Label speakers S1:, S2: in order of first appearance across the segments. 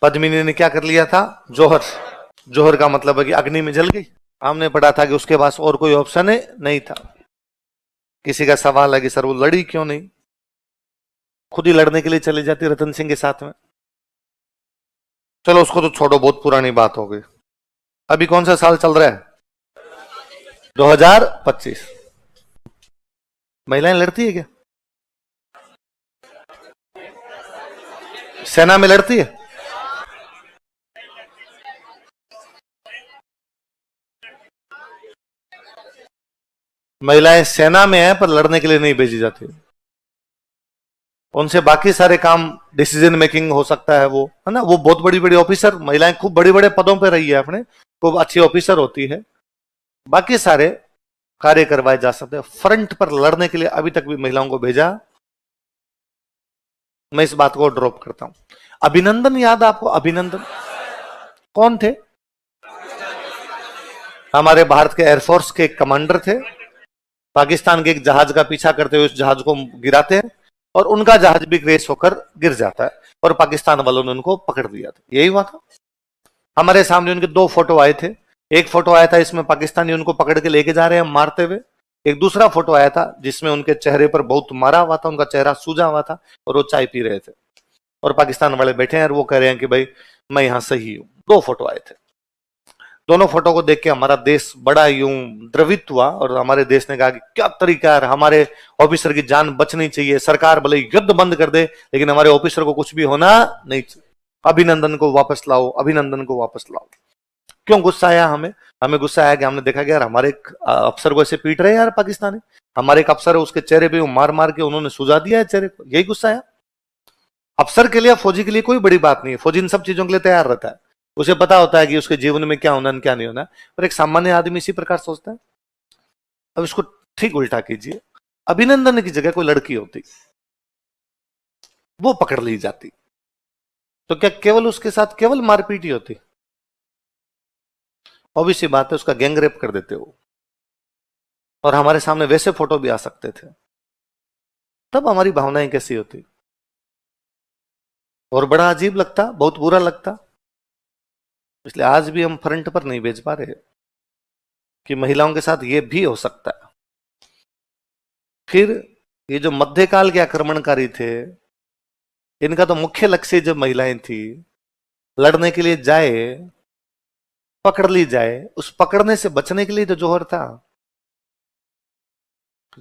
S1: पद्मिनी ने क्या कर लिया था? जौहर। जौहर का मतलब है कि अग्नि में जल गई। हमने पढ़ा था कि उसके पास और कोई ऑप्शन नहीं था। किसी का सवाल है कि सर वो लड़ी क्यों नहीं, खुद ही लड़ने के लिए चली जाती रतन सिंह के साथ में। चलो उसको तो छोड़ो, बहुत पुरानी बात हो गई। अभी कौन सा साल चल रहा है? 2025। महिलाएं लड़ती है क्या? सेना में लड़ती है? महिलाएं सेना में है पर लड़ने के लिए नहीं भेजी जाती। उनसे बाकी सारे काम, डिसीजन मेकिंग हो सकता है, वो है ना, वो बहुत बड़ी बड़ी ऑफिसर, महिलाएं खूब बड़े बड़े पदों पे रही है अपने, खूब अच्छी ऑफिसर होती है। बाकी सारे कार्य करवाए जा सकते हैं, फ्रंट पर लड़ने के लिए अभी तक भी महिलाओं को भेजा, मैं इस बात को ड्रॉप करता हूं। अभिनंदन याद आपको? अभिनंदन कौन थे? हमारे भारत के एयरफोर्स के कमांडर थे। पाकिस्तान के एक जहाज का पीछा करते हुए उस जहाज को गिराते हैं और उनका जहाज भी क्रेश होकर गिर जाता है और पाकिस्तान वालों ने उनको पकड़ लिया था। यही हुआ था। हमारे सामने उनके दो फोटो आए थे। एक फोटो आया था इसमें पाकिस्तानी उनको पकड़ के लेके जा रहे हैं मारते हुए। एक दूसरा फोटो आया था जिसमें उनके चेहरे पर बहुत मारा हुआ था, उनका चेहरा सूजा हुआ था और वो चाय पी रहे थे और पाकिस्तान वाले बैठे हैं और वो कह रहे हैं कि भाई मैं यहां सही हूं। दो फोटो आए थे। दोनों फोटो को देख के हमारा देश बड़ा यूं द्रवित हुआ और हमारे देश ने कहा कि क्या तरीका है, हमारे ऑफिसर की जान बचनी चाहिए, सरकार भले युद्ध बंद कर दे लेकिन हमारे ऑफिसर को कुछ भी होना नहीं चाहिए। अभिनंदन को वापस लाओ, अभिनंदन को वापस लाओ। क्यों गुस्सा आया हमें? हमें गुस्सा आया कि हमने देखा कि यार हमारे एक अफसर को ऐसे पीट रहे हैं यार पाकिस्तानी। हमारे एक अफसर है, उसके चेहरे पे मार मार के उन्होंने सुझा दिया है चेहरे को, यही गुस्सा आया। अफसर के लिए, फौजी के लिए कोई बड़ी बात नहीं है, फौजी इन सब चीजों के लिए तैयार रहता है, उसे पता होता है कि उसके जीवन में क्या होना क्या नहीं होना। पर एक सामान्य आदमी इसी प्रकार सोचता है। अब इसको ठीक उल्टा कीजिए, अभिनंदन की जगह कोई लड़की होती, वो पकड़ ली जाती, तो क्या केवल उसके साथ केवल मारपीट ही होती? ऑब्वियस बात है, उसका गैंग रेप कर देते हो और हमारे सामने वैसे फोटो भी आ सकते थे। तब हमारी भावनाएं कैसी होती? और बड़ा अजीब लगता, बहुत बुरा लगता। इसलिए आज भी हम फ्रंट पर नहीं भेज पा रहे कि महिलाओं के साथ ये भी हो सकता है। फिर ये जो मध्यकाल के आक्रमणकारी थे, इनका तो मुख्य लक्ष्य जब महिलाएं थी, लड़ने के लिए जाए, पकड़ ली जाए, उस पकड़ने से बचने के लिए तो जौहर था।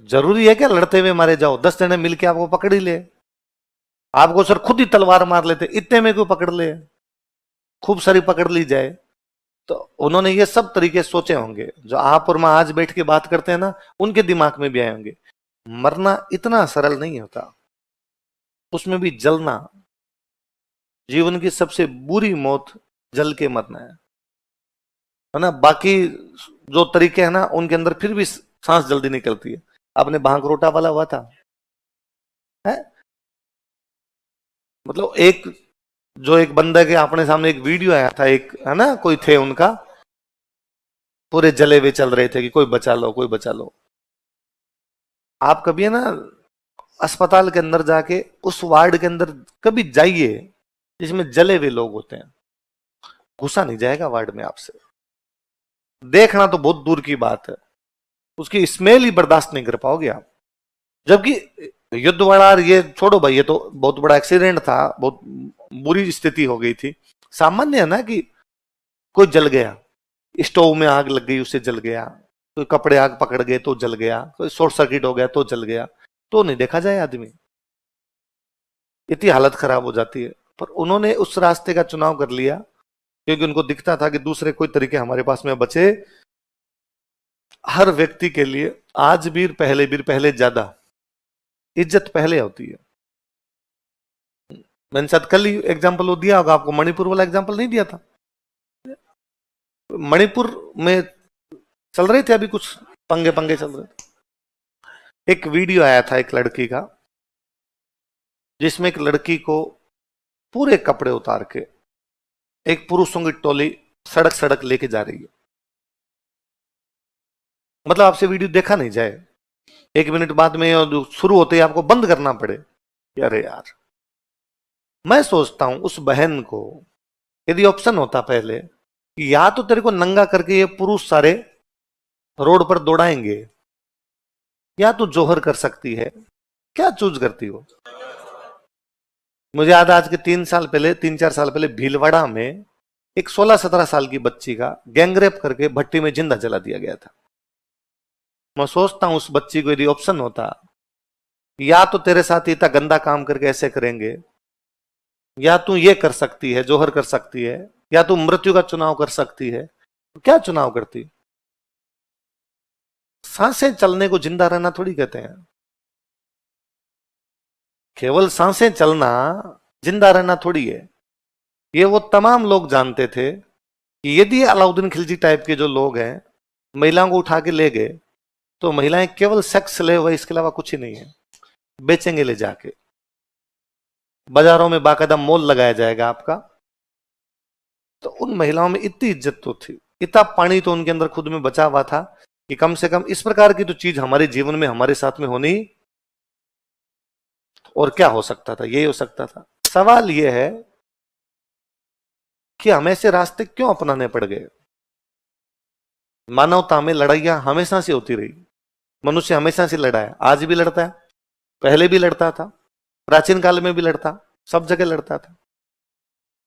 S1: जरूरी है क्या लड़ते हुए मारे जाओ? 10 जने मिलके आपको पकड़ ही ले, आपको सर खुद ही तलवार मार लेते, इतने में क्यों पकड़ ले, खूब सारी पकड़ ली जाए। तो उन्होंने ये सब तरीके सोचे होंगे जो आप और मैं आज बैठ के बात करते हैं ना, उनके दिमाग में भी आए होंगे। मरना इतना सरल नहीं होता, उसमें भी जलना। जीवन की सबसे बुरी मौत जल के मरना है ना। बाकी जो तरीके हैं ना, उनके अंदर फिर भी सांस जल्दी निकलती है। आपने भांग वाला हुआ था है? मतलब एक, जो एक बंदे के अपने सामने एक वीडियो आया था, एक है ना, कोई थे उनका, पूरे जले हुए चल रहे थे कि कोई बचा लो, कोई बचा लो। आप कभी है ना अस्पताल के अंदर जाके उस वार्ड के अंदर कभी जाइए जिसमें जले हुए लोग होते हैं, घुसा नहीं जाएगा वार्ड में आपसे। देखना तो बहुत दूर की बात है, उसकी स्मेल ही बर्दाश्त नहीं कर पाओगे आप। जबकि युद्ध वाला, ये छोड़ो भाई, ये तो बहुत बड़ा एक्सीडेंट था, बहुत बुरी स्थिति हो गई थी। सामान्य है ना कि कोई जल गया, स्टोव में आग लग गई उससे जल गया, कोई कपड़े आग पकड़ गए तो जल गया, कोई शॉर्ट सर्किट हो गया तो जल गया, तो नहीं देखा जाए आदमी, इतनी हालत खराब हो जाती है। पर उन्होंने उस रास्ते का चुनाव कर लिया क्योंकि उनको दिखता था कि दूसरे कोई तरीके हमारे पास में बचे। हर व्यक्ति के लिए आज वीर पहले ज्यादा, इज्जत पहले होती है। मैंने शायद कल ही एग्जाम्पल वो दिया होगा आपको, मणिपुर वाला एग्जाम्पल नहीं दिया था? मणिपुर में चल रहे थे अभी कुछ पंगे पंगे चल रहे थे। एक वीडियो आया था एक लड़की का, जिसमें एक लड़की को पूरे कपड़े उतार के एक पुरुषों की टोली सड़क सड़क लेके जा रही है। मतलब आपसे वीडियो देखा नहीं जाए, 1 मिनट बाद में शुरू होते ही आपको बंद करना पड़े। अरे यार, मैं सोचता हूं उस बहन को यदि ऑप्शन होता पहले कि या तो तेरे को नंगा करके ये पुरुष सारे रोड पर दौड़ाएंगे, या तू जोहर कर सकती है, क्या चूज करती हो? मुझे याद है आज के 3-4 साल पहले भीलवाड़ा में एक 16-17 साल की बच्ची का गैंगरेप करके भट्टी में जिंदा जला दिया गया था। मैं सोचता हूं उस बच्ची को यदि ऑप्शन होता, या तो तेरे साथ इतना गंदा काम करके ऐसे करेंगे, या तू ये कर सकती है, जोहर कर सकती है, या तू मृत्यु का चुनाव कर सकती है, तो क्या चुनाव करती? सांसें चलने को जिंदा रहना थोड़ी कहते हैं। केवल सांसें चलना जिंदा रहना थोड़ी है। ये वो तमाम लोग जानते थे कि यदि अलाउद्दीन खिलजी टाइप के जो लोग हैं महिलाओं को उठा के ले गए, तो महिलाएं केवल सेक्स ले हुए, इसके अलावा कुछ ही नहीं है। बेचेंगे ले जाके, बाजारों में बाकायदा मोल लगाया जाएगा आपका। तो उन महिलाओं में इतनी इज्जत तो थी, इतना पानी तो उनके अंदर खुद में बचा हुआ था कि कम से कम इस प्रकार की तो चीज हमारे जीवन में हमारे साथ में होनी, और क्या हो सकता था? यही हो सकता था। सवाल यह है कि हमें ऐसे रास्ते क्यों अपनाने पड़ गए? मानवता में लड़ाइयां हमेशा से होती रही, मनुष्य हमेशा से लड़ा है, आज भी लड़ता है, पहले भी लड़ता था, प्राचीन काल में भी लड़ता, सब जगह लड़ता था।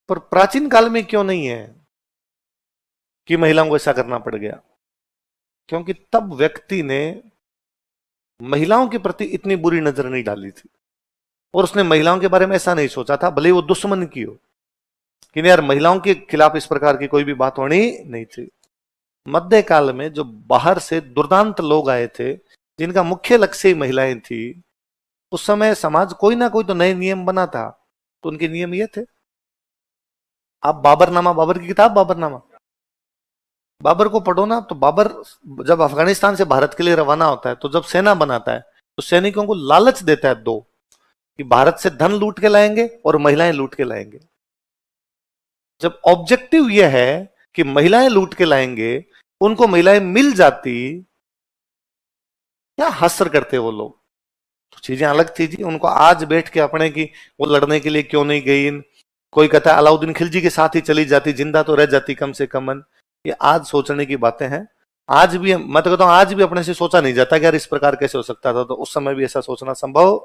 S1: पर प्राचीन काल में क्यों नहीं है कि महिलाओं को ऐसा करना पड़ गया? क्योंकि तब व्यक्ति ने महिलाओं के प्रति इतनी बुरी नजर नहीं डाली थी, और उसने महिलाओं के बारे में ऐसा नहीं सोचा था, भले वो दुश्मन की हो, कि यार महिलाओं के खिलाफ इस प्रकार की कोई भी बात होनी नहीं थी। मध्यकाल में जो बाहर से दुर्दांत लोग आए थे, जिनका मुख्य लक्ष्य ही महिलाएं थी, उस समय समाज कोई ना कोई तो नए नियम बना था। तो उनके नियम ये थे, आप बाबरनामा, बाबर की किताब बाबरनामा, बाबर को पढ़ो ना, तो बाबर जब अफगानिस्तान से भारत के लिए रवाना होता है, तो जब सेना बनाता है तो सैनिकों को लालच देता है दो, कि भारत से धन लूट के लाएंगे और महिलाएं लूट के लाएंगे। जब ऑब्जेक्टिव यह है कि महिलाएं लूट के लाएंगे, उनको महिलाएं मिल जाती, क्या हसर करते वो लोग। तो चीजें अलग थी जी। उनको आज बैठ के अपने की वो लड़ने के लिए क्यों नहीं गई, कोई कहता है अलाउद्दीन खिलजी के साथ ही चली जाती, जिंदा तो रह जाती कम से कम। ये आज सोचने की बातें हैं। आज भी मैं तो कहता हूं, आज भी अपने से सोचा नहीं जाता कि यार इस प्रकार कैसे हो सकता था, तो उस समय भी ऐसा सोचना संभव